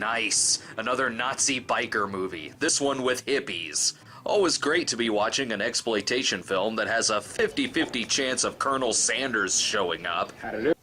Nice. Another Nazi biker movie. This one with hippies. Always great to be watching an exploitation film that has a 50-50 chance of Colonel Sanders showing up.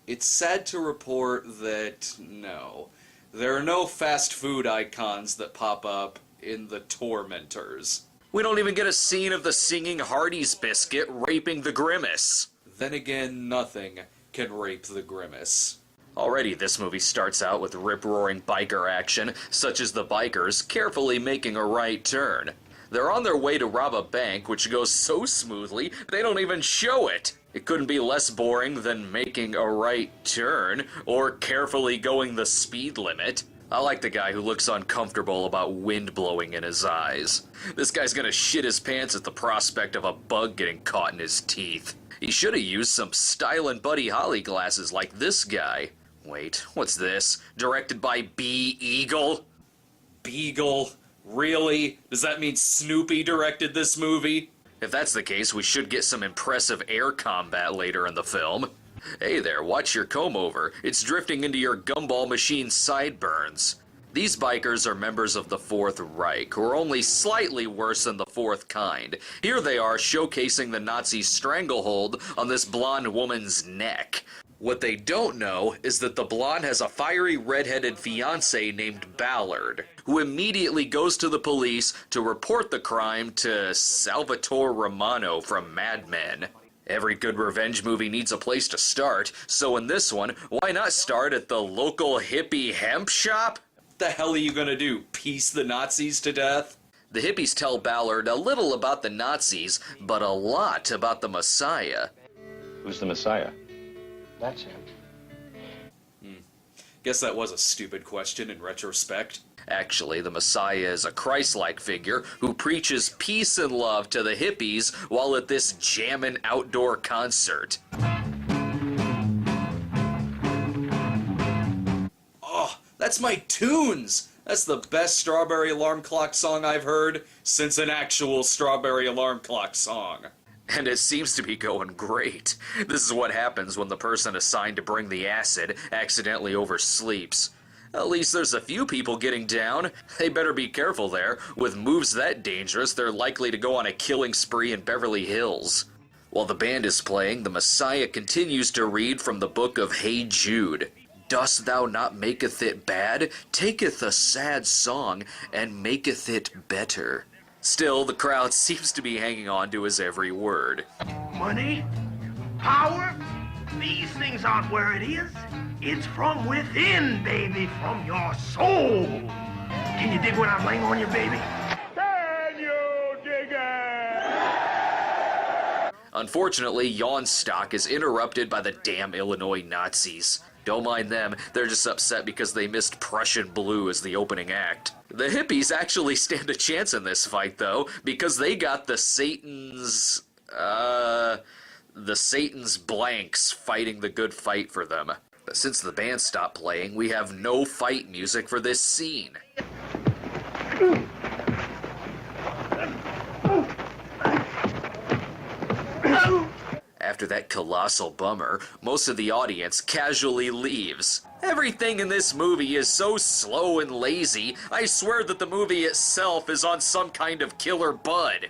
It's sad to report that, no, there are no fast food icons that pop up in the Tormentors. We don't even get a scene of the singing Hardee's biscuit raping the Grimace. Then again, nothing can rape the Grimace. Already, this movie starts out with rip-roaring biker action, such as the bikers carefully making a right turn. They're on their way to rob a bank, which goes so smoothly, they don't even show it. It couldn't be less boring than making a right turn, or carefully going the speed limit. I like the guy who looks uncomfortable about wind blowing in his eyes. This guy's gonna shit his pants at the prospect of a bug getting caught in his teeth. He should have used some stylin' Buddy Holly glasses like this guy. Wait, what's this? Directed by B. Eagle? Beagle? Really? Does that mean Snoopy directed this movie? If that's the case, we should get some impressive air combat later in the film. Hey there, watch your comb over. It's drifting into your gumball machine's sideburns. These bikers are members of the Fourth Reich, who are only slightly worse than the fourth kind. Here they are showcasing the Nazi stranglehold on this blonde woman's neck. What they don't know is that the blonde has a fiery red-headed fiancé named Ballard, who immediately goes to the police to report the crime to Salvatore Romano from Mad Men. Every good revenge movie needs a place to start, so in this one, why not start at the local hippie hemp shop? What the hell are you gonna do, piece the Nazis to death? The hippies tell Ballard a little about the Nazis, but a lot about the Messiah. Who's the Messiah? That's him. Guess that was a stupid question in retrospect. Actually, the Messiah is a Christ-like figure who preaches peace and love to the hippies while at this jammin' outdoor concert. Oh, that's my tunes! That's the best Strawberry Alarm Clock song I've heard since an actual Strawberry Alarm Clock song. And it seems to be going great. This is what happens when the person assigned to bring the acid accidentally oversleeps. At least there's a few people getting down. They better be careful there. With moves that dangerous, they're likely to go on a killing spree in Beverly Hills. While the band is playing, the Messiah continues to read from the book of Hey Jude. Dost thou not maketh it bad? Taketh a sad song, and maketh it better. Still, the crowd seems to be hanging on to his every word. Money? Power? These things aren't where it is. It's from within, baby, from your soul. Can you dig what I'm laying on you, baby? Can you dig it? Unfortunately, Yawn's stock is interrupted by the damn Illinois Nazis. Don't mind them, they're just upset because they missed Prussian Blue as the opening act. The hippies actually stand a chance in this fight, though, because they got the Satan's blanks fighting the good fight for them. But since the band stopped playing, we have no fight music for this scene. After that colossal bummer, most of the audience casually leaves. Everything in this movie is so slow and lazy, I swear that the movie itself is on some kind of killer bud.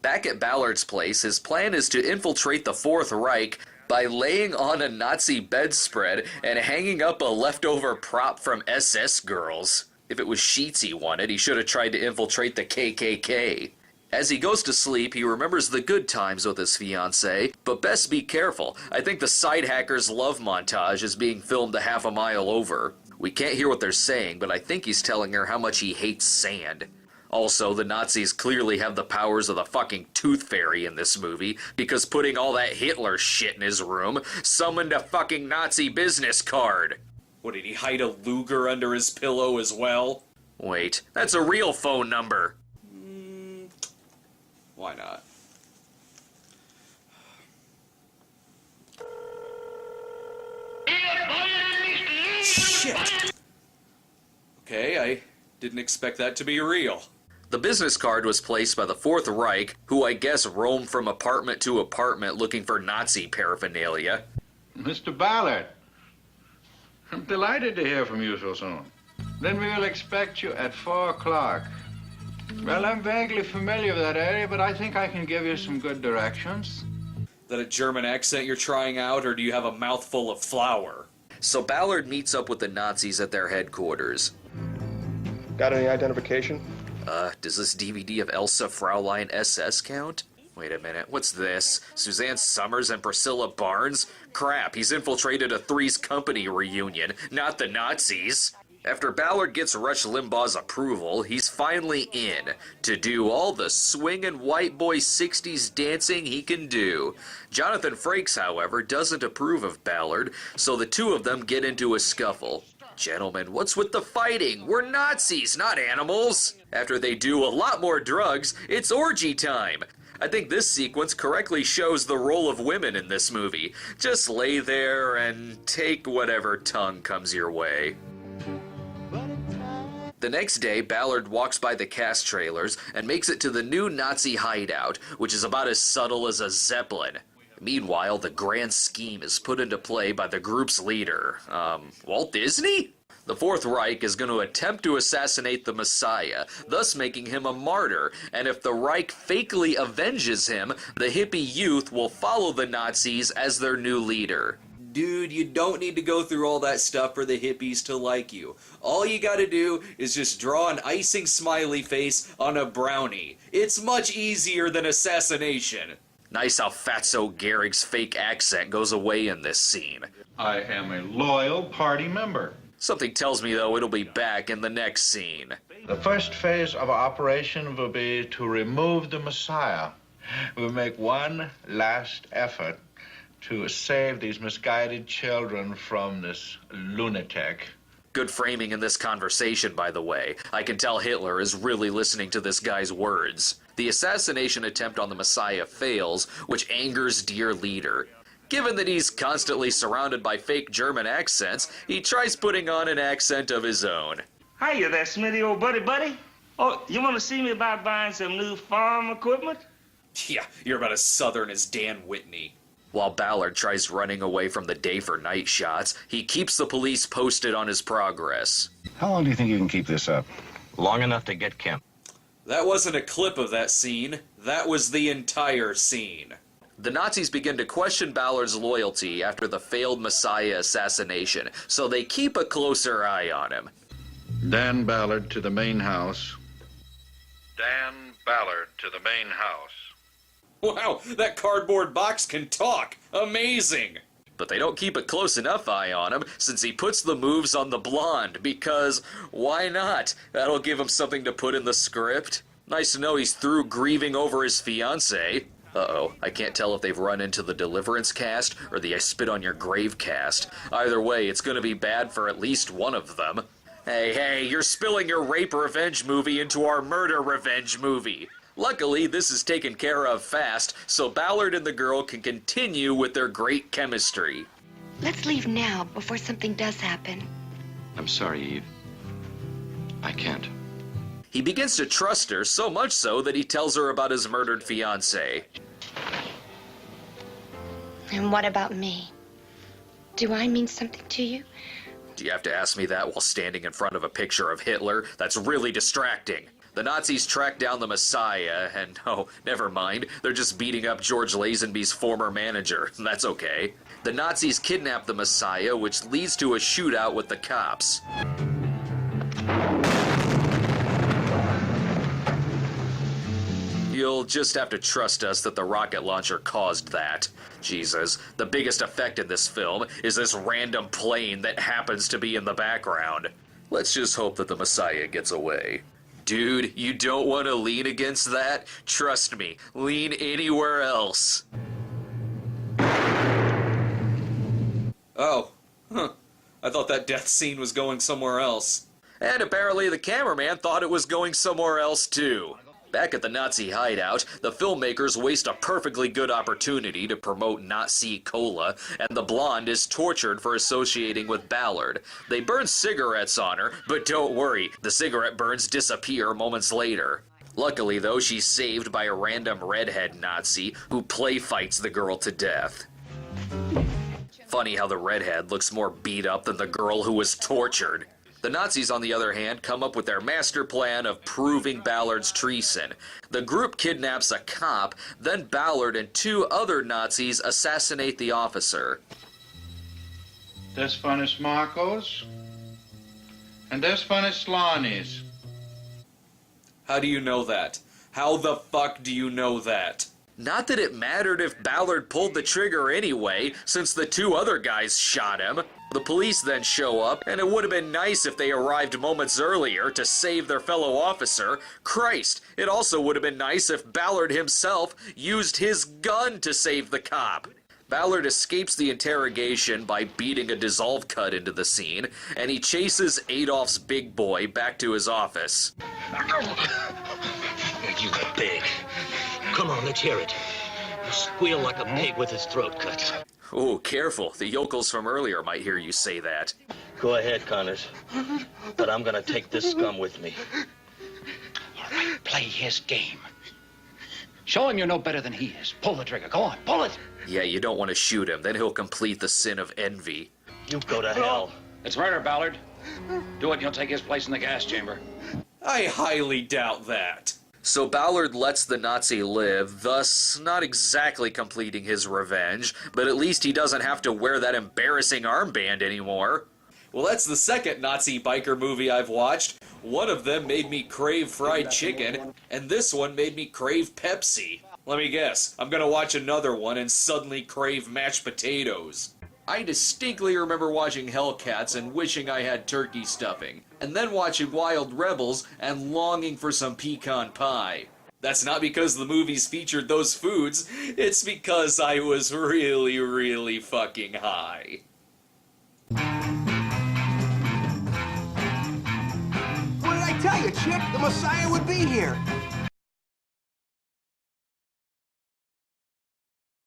Back at Ballard's place, his plan is to infiltrate the Fourth Reich by laying on a Nazi bedspread and hanging up a leftover prop from SS girls. If it was sheets he wanted, he should have tried to infiltrate the KKK. As he goes to sleep, he remembers the good times with his fiancée, but best be careful. I think the side hacker's love montage is being filmed a half a mile over. We can't hear what they're saying, but I think he's telling her how much he hates sand. Also, the Nazis clearly have the powers of the fucking Tooth Fairy in this movie, because putting all that Hitler shit in his room summoned a fucking Nazi business card. What, did he hide a Luger under his pillow as well? Wait, that's a real phone number. Why not? Shit! Okay, I didn't expect that to be real. The business card was placed by the Fourth Reich, who I guess roamed from apartment to apartment looking for Nazi paraphernalia. Mr. Ballard, I'm delighted to hear from you so soon. Then we'll expect you at 4 o'clock. Well, I'm vaguely familiar with that area, but I think I can give you some good directions. That a German accent you're trying out, or do you have a mouthful of flour? So Ballard meets up with the Nazis at their headquarters. Got any identification? Does this DVD of Elsa Fraulein SS count? Wait a minute, what's this? Suzanne Summers and Priscilla Barnes? Crap, he's infiltrated a Three's Company reunion, not the Nazis. After Ballard gets Rush Limbaugh's approval, he's finally in to do all the swingin' white boy 60s dancing he can do. Jonathan Frakes, however, doesn't approve of Ballard, so the two of them get into a scuffle. Gentlemen, what's with the fighting? We're Nazis, not animals! After they do a lot more drugs, it's orgy time. I think this sequence correctly shows the role of women in this movie. Just lay there and take whatever tongue comes your way. The next day, Ballard walks by the cast trailers and makes it to the new Nazi hideout, which is about as subtle as a Zeppelin. Meanwhile, the grand scheme is put into play by the group's leader, Walt Disney? The Fourth Reich is going to attempt to assassinate the Messiah, thus making him a martyr, and if the Reich fakely avenges him, the hippie youth will follow the Nazis as their new leader. Dude, you don't need to go through all that stuff for the hippies to like you. All you gotta do is just draw an icing smiley face on a brownie. It's much easier than assassination. Nice how Fatso Gehrig's fake accent goes away in this scene. I am a loyal party member. Something tells me, though, it'll be back in the next scene. The first phase of our operation will be to remove the Messiah. We'll make one last effort to save these misguided children from this lunatic. Good framing in this conversation, by the way. I can tell Hitler is really listening to this guy's words. The assassination attempt on the Messiah fails, which angers dear leader. Given that he's constantly surrounded by fake German accents, he tries putting on an accent of his own. Hiya there, Smitty, old buddy. Oh, you want to see me about buying some new farm equipment? Yeah, you're about as southern as Dan Whitney. While Ballard tries running away from the day for night shots, he keeps the police posted on his progress. How long do you think you can keep this up? Long enough to get Kemp. That wasn't a clip of that scene. That was the entire scene. The Nazis begin to question Ballard's loyalty after the failed Messiah assassination, so they keep a closer eye on him. Dan Ballard to the main house. Dan Ballard to the main house. Wow, that cardboard box can talk! Amazing! But they don't keep a close enough eye on him, since he puts the moves on the blonde, because why not? That'll give him something to put in the script. Nice to know he's through grieving over his fiancée. Uh-oh, I can't tell if they've run into the Deliverance cast or the I Spit on Your Grave cast. Either way, it's gonna be bad for at least one of them. Hey, you're spilling your rape revenge movie into our murder revenge movie. Luckily, this is taken care of fast, so Ballard and the girl can continue with their great chemistry. Let's leave now, before something does happen. I'm sorry, Eve. I can't. He begins to trust her, so much so that he tells her about his murdered fiancé. And what about me? Do I mean something to you? Do you have to ask me that while standing in front of a picture of Hitler? That's really distracting. The Nazis track down the Messiah, and oh, never mind, they're just beating up George Lazenby's former manager. That's okay. The Nazis kidnap the Messiah, which leads to a shootout with the cops. You'll just have to trust us that the rocket launcher caused that. Jesus, the biggest effect in this film is this random plane that happens to be in the background. Let's just hope that the Messiah gets away. Dude, you don't want to lean against that? Trust me, lean anywhere else. Oh, I thought that death scene was going somewhere else. And apparently the cameraman thought it was going somewhere else too. Back at the Nazi hideout, the filmmakers waste a perfectly good opportunity to promote Nazi cola, and the blonde is tortured for associating with Ballard. They burn cigarettes on her, but don't worry, the cigarette burns disappear moments later. Luckily though, she's saved by a random redhead Nazi who play fights the girl to death. Funny how the redhead looks more beat up than the girl who was tortured. The Nazis, on the other hand, come up with their master plan of proving Ballard's treason. The group kidnaps a cop, then Ballard and 2 other Nazis assassinate the officer. This one is Marco's, and this one is Lonnie's. How do you know that? How the fuck do you know that? Not that it mattered if Ballard pulled the trigger anyway, since the 2 other guys shot him. The police then show up, and it would have been nice if they arrived moments earlier to save their fellow officer. Christ, it also would have been nice if Ballard himself used his gun to save the cop. Ballard escapes the interrogation by beating a dissolve cut into the scene, and he chases Adolf's big boy back to his office. You big. Come on, let's hear it. You squeal like a pig with his throat cut. Oh, careful. The yokels from earlier might hear you say that. Go ahead, Connors. But I'm gonna take this scum with me. All right, play his game. Show him you're no better than he is. Pull the trigger. Go on, pull it. Yeah, you don't want to shoot him. Then he'll complete the sin of envy. You go to hell. It's murder, Ballard. Do it and you'll take his place in the gas chamber. I highly doubt that. So Ballard lets the Nazi live, thus not exactly completing his revenge, but at least he doesn't have to wear that embarrassing armband anymore. Well, that's the second Nazi biker movie I've watched. One of them made me crave fried chicken, and this one made me crave Pepsi. Let me guess, I'm gonna watch another one and suddenly crave mashed potatoes. I distinctly remember watching Hellcats and wishing I had turkey stuffing, and then watching Wild Rebels and longing for some pecan pie. That's not because the movies featured those foods, it's because I was really, really fucking high. What did I tell you, chick? The Messiah would be here.